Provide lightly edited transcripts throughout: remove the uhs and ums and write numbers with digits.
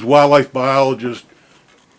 wildlife biologist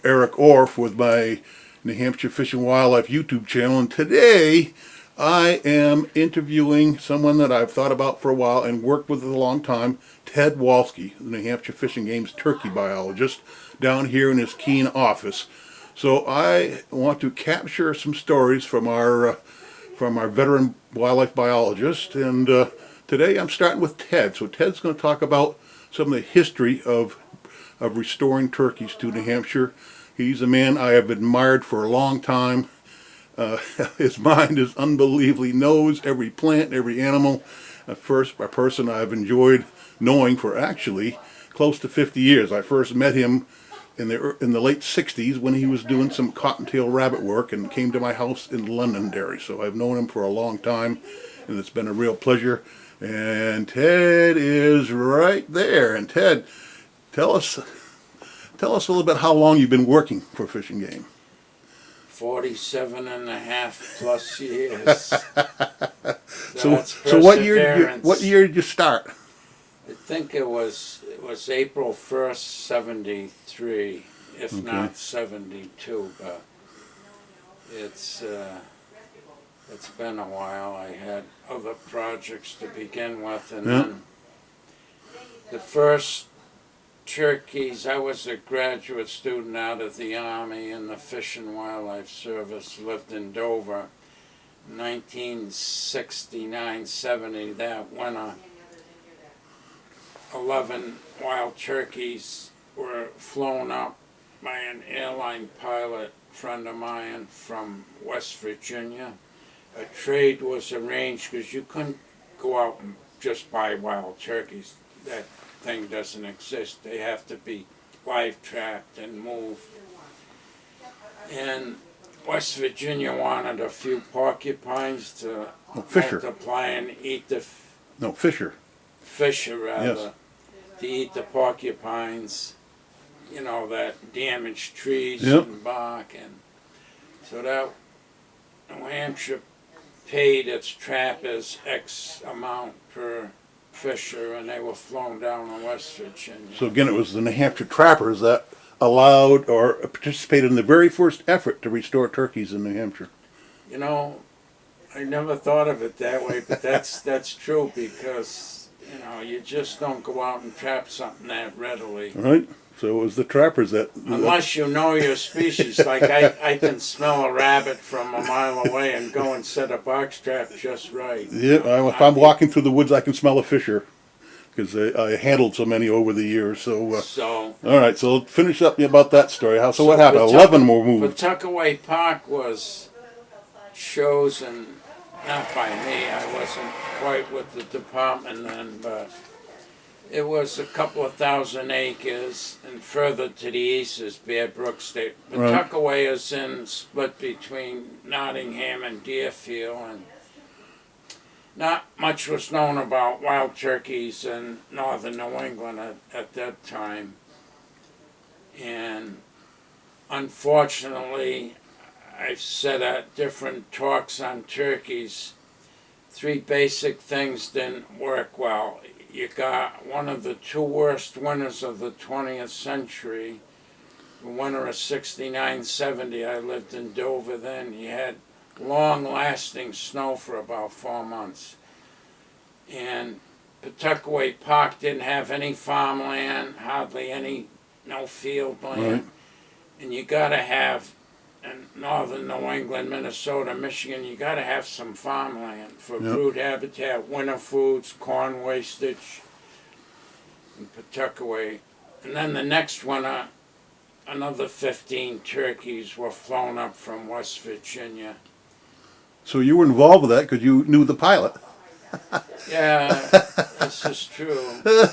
Eric Orff with my New Hampshire Fish and Wildlife YouTube channel, and today I am interviewing someone that I've thought about for a while and worked with a long time, Ted Walski, the New Hampshire Fish and Game's turkey biologist, down here in his Keene office. So I want to capture some stories from our veteran wildlife biologist, and today I'm starting with Ted. So Ted's going to talk about some of the history of restoring turkeys to New Hampshire. He's a man I have admired for a long time. His mind is unbelievably, knows every plant, every animal. A person I've enjoyed knowing for actually close to 50 years. I first met him in the late 60s when he was doing some cottontail rabbit work and came to my house in Londonderry. So I've known him for a long time, and it's been a real pleasure. And Ted is right there. And Ted, tell us a little bit how long you've been working for Fish and Game. 47 and a half plus years. So what year did you start? I think it was April 1st, 73, if Okay. not 72, but it's been a while. I had other projects to begin with, and then the first turkeys, I was a graduate student out of the Army in the Fish and Wildlife Service, lived in Dover, 1969-70, that winter. 11 wild turkeys were flown up by an airline pilot friend of mine from West Virginia. A trade was arranged because you couldn't go out and just buy wild turkeys. That thing doesn't exist. They have to be live trapped and moved. And West Virginia wanted a few porcupines to multiply and eat the Fisher rather, yes, to eat the porcupines, you know, that damaged trees Yep. and bark. And so that New Hampshire paid its trappers X amount per Fisher, and they were flown down in West Virginia. So again, it was the New Hampshire trappers that allowed or participated in the very first effort to restore turkeys in New Hampshire. You know, I never thought of it that way, but that's true, because, you know, you just don't go out and trap something that readily. Right? So it was the trappers that... Unless you know your species. Like I can smell a rabbit from a mile away and go and set a box trap just right. Yeah, if I'm walking through the woods, I can smell a Fisher, because I handled so many over the years. So, all right, so finish up about that story. So what happened? 11 more moved. Pawtuckaway Park was chosen, not by me. I wasn't quite with the department then, but it was a couple of thousand acres, and further to the east is Bear Brook State. Pawtuckaway is split between Nottingham and Deerfield, and not much was known about wild turkeys in northern New England at that time. And unfortunately, I've said at different talks on turkeys, 3 basic things didn't work well. You got one of the 2 worst winters of the 20th century, the winter of 69-70. I lived in Dover then. You had long-lasting snow for about 4 months. And Pawtuckaway Park didn't have any farmland, hardly no field land. Right. And you got to have, in northern New England, Minnesota, Michigan, you got to have some farmland for brood habitat, winter foods, corn wastage, and Pawtuckaway. And then the next winter, another 15 turkeys were flown up from West Virginia. So you were involved with that because you knew the pilot. Yeah, this is true. But,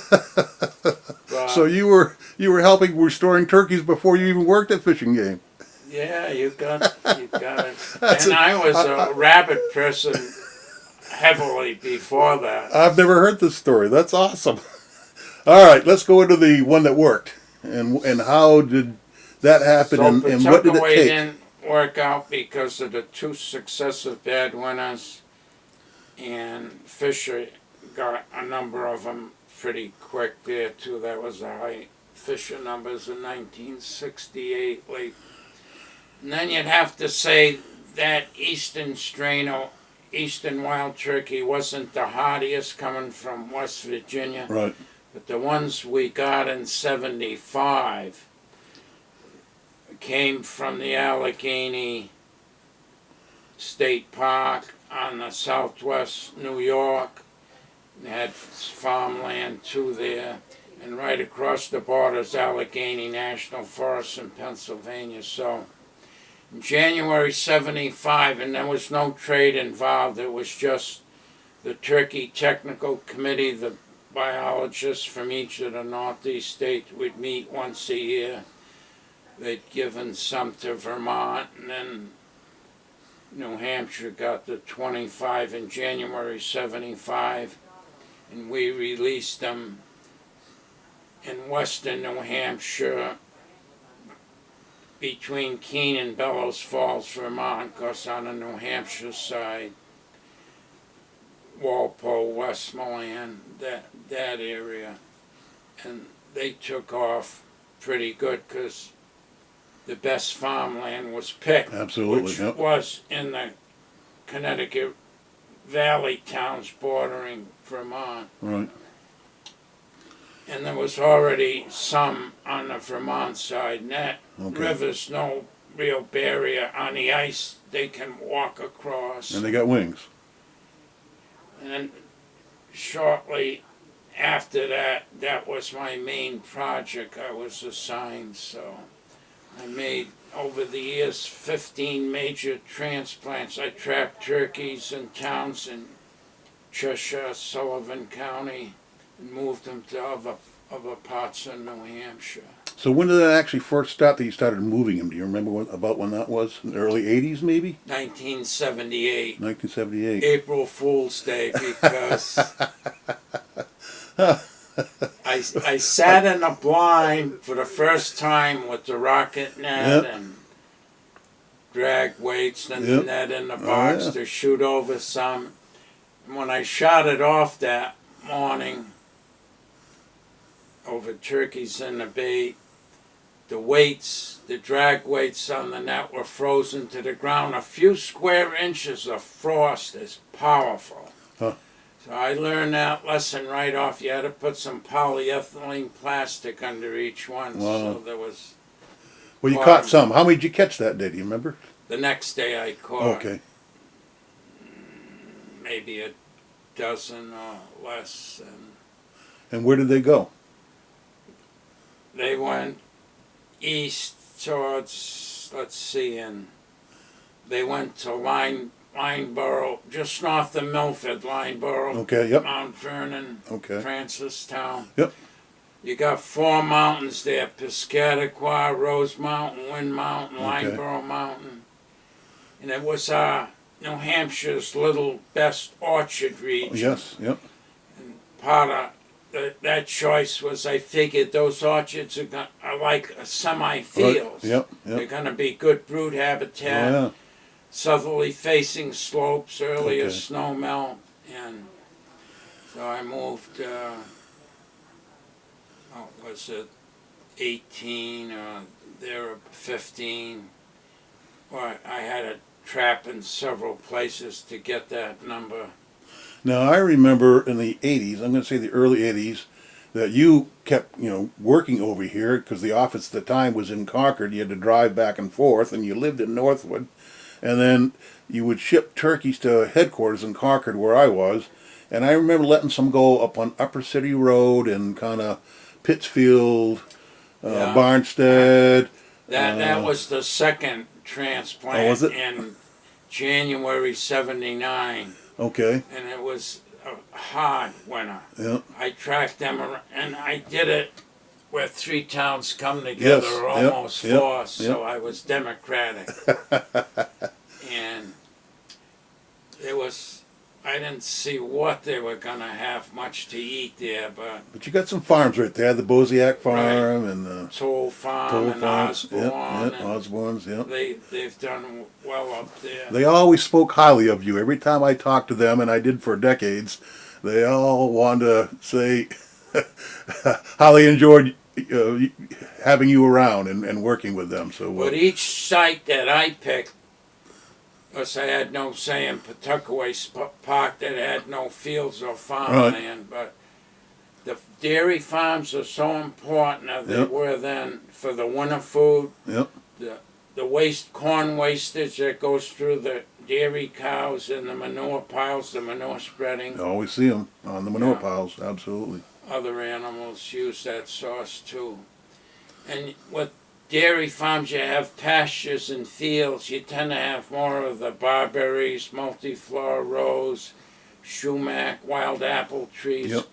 so you were helping restoring turkeys before you even worked at Fish and Game. Yeah, you got it. And I was a rabbit person heavily before that. I've never heard this story. That's awesome. All right, let's go into the one that worked. And how did that happen, So and what did it Pawtuckaway take? didn't work out because of the 2 successive bad winters, and Fisher got a number of them pretty quick there too. That was a high Fisher numbers in 1968. Like, and then you'd have to say that eastern strain or eastern wild turkey wasn't the hardiest coming from West Virginia. Right. But the ones we got in 75 came from the Allegheny State Park on the southwest New York. They had farmland too there. And right across the border is Allegheny National Forest in Pennsylvania. So in January 75, and there was no trade involved, it was just the Turkey Technical Committee, the biologists from each of the Northeast states would meet once a year. They'd given some to Vermont, and then New Hampshire got the 25 in January 75, and we released them in western New Hampshire between Keene and Bellows Falls, Vermont, because on the New Hampshire side, Walpole, Westmoreland, that area, and they took off pretty good because the best farmland was picked. Absolutely, which yep. was in the Connecticut Valley towns bordering Vermont. Right. And there was already some on the Vermont side. And that Okay. river's no real barrier on the ice. They can walk across. And they got wings. And then shortly after that, that was my main project I was assigned. So I made, over the years, 15 major transplants. I trapped turkeys in towns in Cheshire, Sullivan County, and moved them to other parts of New Hampshire. So when did that actually first start that you started moving them? Do you remember about when that was? In the early 80s, maybe? 1978. 1978. April Fool's Day, because I sat in a blind for the first time with the rocket net Yep. and drag weights and Yep. the net in the box yeah. to shoot over some. And when I shot it off that morning over turkeys in the bait, the weights, the drag weights on the net were frozen to the ground. A few square inches of frost is powerful. Huh. So I learned that lesson right off. You had to put some polyethylene plastic under each one. Wow. So there was, Well, you Well, caught some. How many did you catch that day? Do you remember? the next day I caught Okay. maybe a dozen or less. And And where did they go? they went east towards, let's see, and they went to Lineborough, just north of Milford, Lineborough, Okay, yep. Mount Vernon, Okay. Francistown. Yep. You got 4 mountains there: Piscataqua, Rose Mountain, Wind Mountain, Okay. Lineborough Mountain. And it was New Hampshire's little best orchard region. Yes, yep. Part of that choice was, I figured those orchards are like semi-fields. Right. Yep, They're yep. going to be good brood habitat, Oh, southerly facing slopes, earlier Okay. snow melt, and so I moved, what was it, 18 or there 15, or I had to trap in several places to get that number. Now, I remember in the 80s, I'm going to say the early 80s, that you kept, working over here because the office at the time was in Concord. You had to drive back and forth, and you lived in Northwood. And then you would ship turkeys to headquarters in Concord where I was. And I remember letting some go up on Upper City Road and kind of Pittsfield, Yeah. Barnstead. That was the second transplant Oh, was it? in January 79. Okay, And it was a hard winter. yeah. I tracked them, and I did it where 3 towns come together, Yes, or yep, almost yep, 4, so yep. I was democratic. And it was, I didn't see what they were going to have much to eat there, but But you got some farms right there, the Boziak Farm and the Toll Farm Toll and Farms. Osborne, Yep, and Osborne's, yep. they've done well up there. They always spoke highly of you. Every time I talked to them, and I did for decades, they all wanted to say how they enjoyed having you around and working with them. So, But each site that I picked, because I had no say in Pawtuckaway Park that had no fields or farmland, but the dairy farms are so important as they were then for the winter food. Yep. The corn wastage that goes through the dairy cows and the manure piles, the manure spreading. You always see them on the manure piles, absolutely. Other animals use that source too. And with dairy farms, you have pastures and fields. You tend to have more of the barberries, multiflora rose, sumac, wild apple trees. Yep.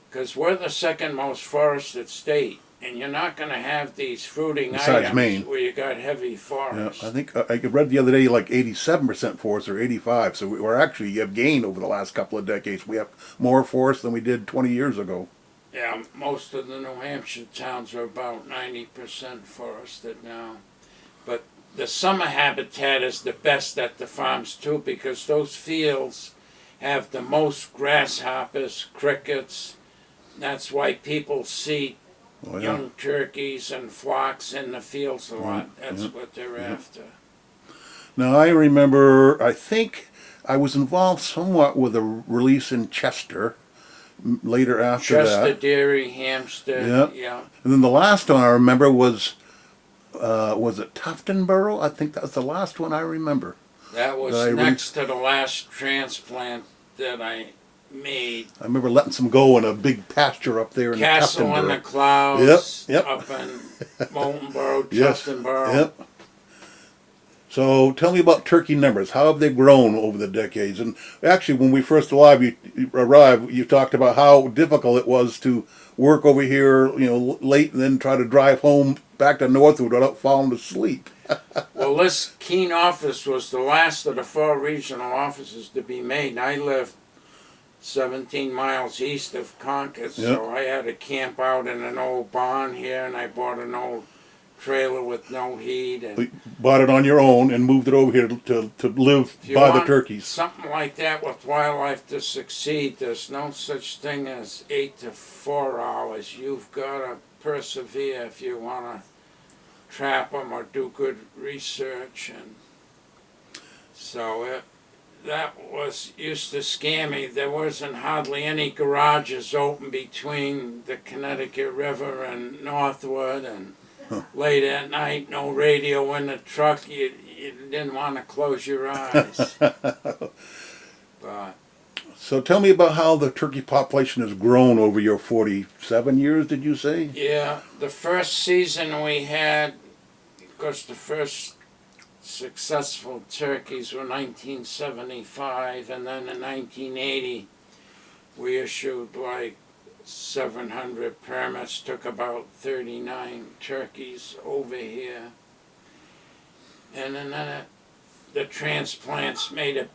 Because we're the second most forested state, and you're not going to have these fruiting Besides items Maine. where you got heavy forests. Yeah, I think I read the other day like 87% forest or 85. So we're actually you have gained over the last couple of decades. We have more forest than we did 20 years ago. Yeah, most of the New Hampshire towns are about 90% forested now. But the summer habitat is the best at the farms too, because those fields have the most grasshoppers, crickets. That's why people see young turkeys and flocks in the fields a lot. That's what they're after. Now I remember, I think I was involved somewhat with a release in Chester. Later after Chester that, Dairy, Hampstead, yeah. And then the last one I remember was it Tuftonboro? I think that was the last one I remember. That was next to the last transplant that I made. I remember letting some go in a big pasture up there in Castle Tuftonboro. in the Clouds, Yep. up in Moultonboro, Yes. Tuftonboro. Yep. So tell me about turkey numbers. How have they grown over the decades? And actually, when we first arrived, you talked about how difficult it was to work over here, late and then try to drive home back to Northwood without falling asleep. Well, this Keene office was the last of the 4 regional offices to be made, and I lived 17 miles east of Concord, so I had to camp out in an old barn here, and I bought an old trailer with no heat. And You bought it on your own and moved it over here to live by the turkeys. Something like that with wildlife to succeed, there's no such thing as 8 to 4 hours. You've got to persevere if you want to trap them or do good research. And so that used to scare me. There wasn't hardly any garages open between the Connecticut River and Northwood, and late at night, no radio in the truck. You didn't want to close your eyes. But So tell me about how the turkey population has grown over your 47 years, did you say? yeah, the first season we had, because the first successful turkeys were 1975, and then in 1980 we issued like 700 permits, took about 39 turkeys over here. And then the transplants made a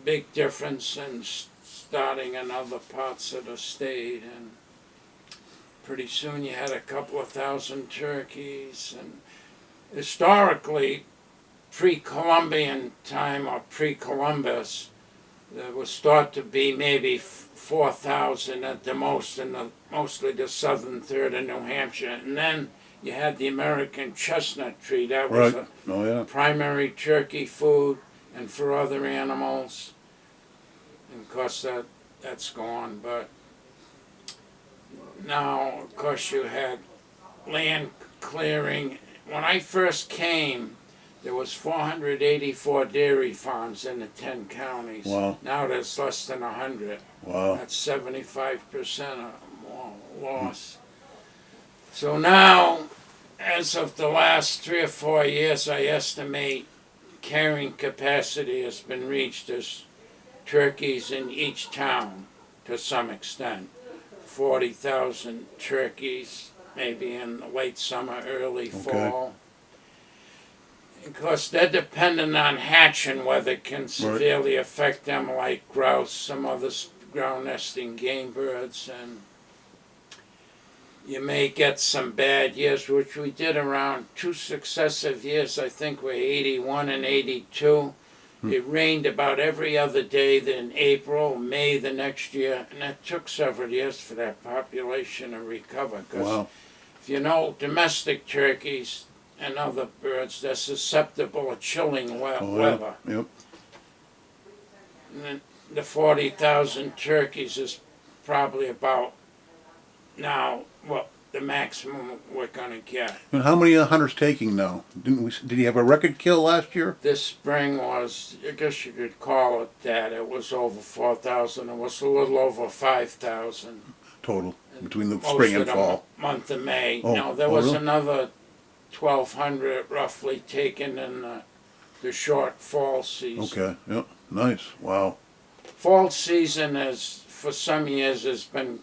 big difference in starting in other parts of the state, and pretty soon you had a couple of thousand turkeys. And historically, pre-Columbian time or pre-Columbus, there was thought to be maybe 4,000 at the most in mostly the southern third of New Hampshire. And then you had the American chestnut tree. That was a primary turkey food and for other animals. And of course that's gone. But now, of course, you had land clearing. When I first came, there was 484 dairy farms in the 10 counties. Wow. Now there's less than 100. Wow. That's 75% or more loss. So now, as of the last 3 or 4 years, I estimate carrying capacity has been reached as turkeys in each town to some extent. 40,000 turkeys, maybe in the late summer, early fall. Because they're dependent on hatching weather can severely affect them, like grouse, some other ground nesting game birds, and you may get some bad years, which we did around 2 successive years. I think were 81 and 82. It rained about every other day. Then April, May the next year, and it took several years for that population to recover. Because If you know domestic turkeys and other birds, they're susceptible to chilling weather. Yep. And then the 40,000 turkeys is probably about now what the maximum we're gonna get. And how many hunters taking now? Did he have a record kill last year? This spring was, I guess you could call it that. It was over 4,000. It was a little over 5,000 Total, between the most spring of and the fall. month of May. Oh, Now there oh, was really? another 1,200 roughly taken in the short fall season. Okay, yep, nice, wow. Fall season is, for some years, has been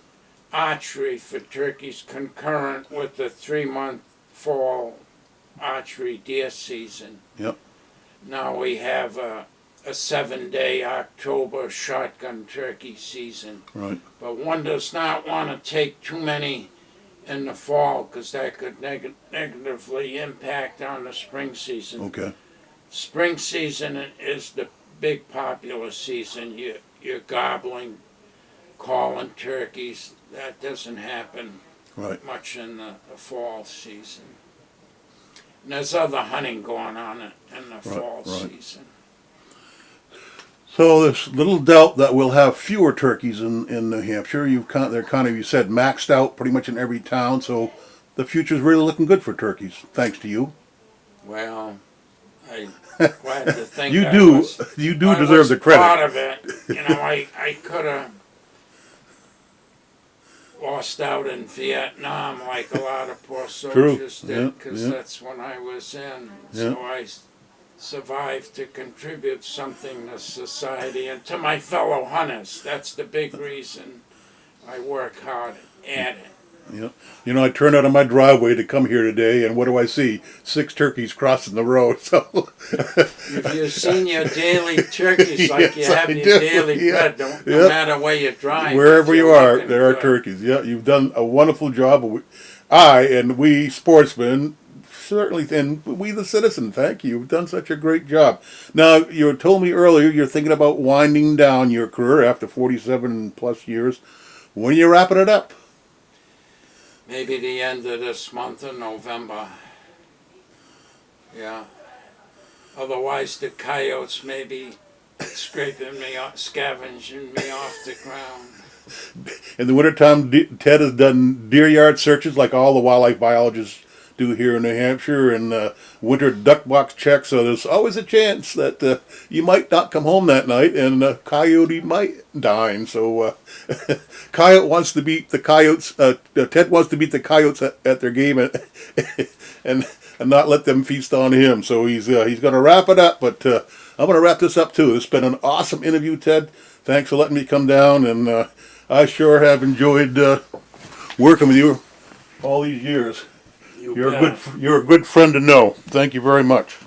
archery for turkeys concurrent with the 3-month fall archery deer season. Yep. Now we have a 7-day October shotgun turkey season. Right, But one does not want to take too many in the fall because that could negatively impact on the spring season. okay, Spring season is the big popular season. You're gobbling, calling turkeys. That doesn't happen right. much in the fall season. And there's other hunting going on in the fall right. season. So there's little doubt that we'll have fewer turkeys in New Hampshire. They're kind of, you said, maxed out pretty much in every town, so the future's really looking good for turkeys, thanks to you. Well, I'm glad to think You I do I deserve was the credit. part of it. You know, I could have lost out in Vietnam like a lot of poor soldiers Yeah, did, because yeah. that's when I was in. Yeah. So I survived to contribute something to society and to my fellow hunters. That's the big reason I work hard at it. Yeah. You know, I turned out of my driveway to come here today, and what do I see? 6 turkeys crossing the road. So If you've seen your daily turkeys like you Yes, have I your do. daily Yeah. bread, no matter where you drive. wherever if you you're are, looking there are good. turkeys. Yeah, you've done a wonderful job. We sportsmen, certainly, and we the citizen, thank you. You've done such a great job. Now, you told me earlier you're thinking about winding down your career after 47 plus years. When are you wrapping it up? Maybe the end of this month of November. Yeah. Otherwise, the coyotes may be scraping me off, scavenging me off the ground. In the wintertime, Ted has done deer yard searches like all the wildlife biologists do here in New Hampshire, and winter duck box checks, so there's always a chance that you might not come home that night and a coyote might dine. So Coyote wants to beat the coyotes, Ted wants to beat the coyotes at their game and not let them feast on him. So he's going to wrap it up, but I'm going to wrap this up too. It's been an awesome interview, Ted. Thanks for letting me come down, and I sure have enjoyed working with you all these years. You're a good friend to know. Thank you very much.